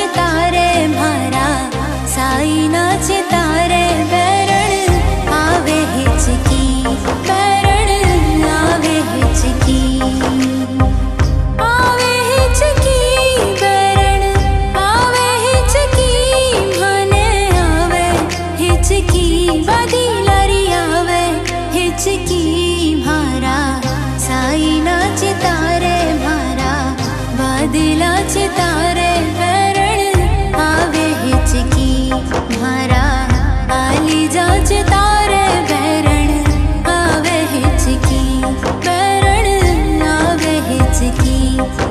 चितारे मारा साई ना चितारे बैरण आवे हिचकी बैरण आवे हिचकी आवे हिचकी बैरण आवे हिचकी मने आवे हिचकी बदी लरी आवे हिचकी मारा साई ना चितारे मारा बदला चितारे बैरण आवे हिचकी मारा आली जा चितारे बैरण आवे हिचकी बैरण आवे हिचकी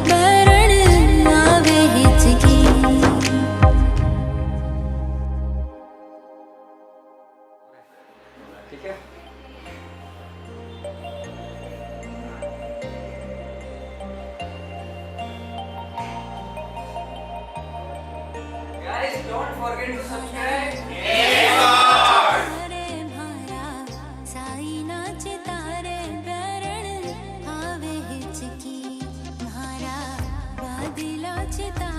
बैरण आवे हिचकी। ठीक है। Guys, don't forget to subscribe. चितारे मारा साई ना चितारे बैरण आवे हिचकी मारा बदला चितारे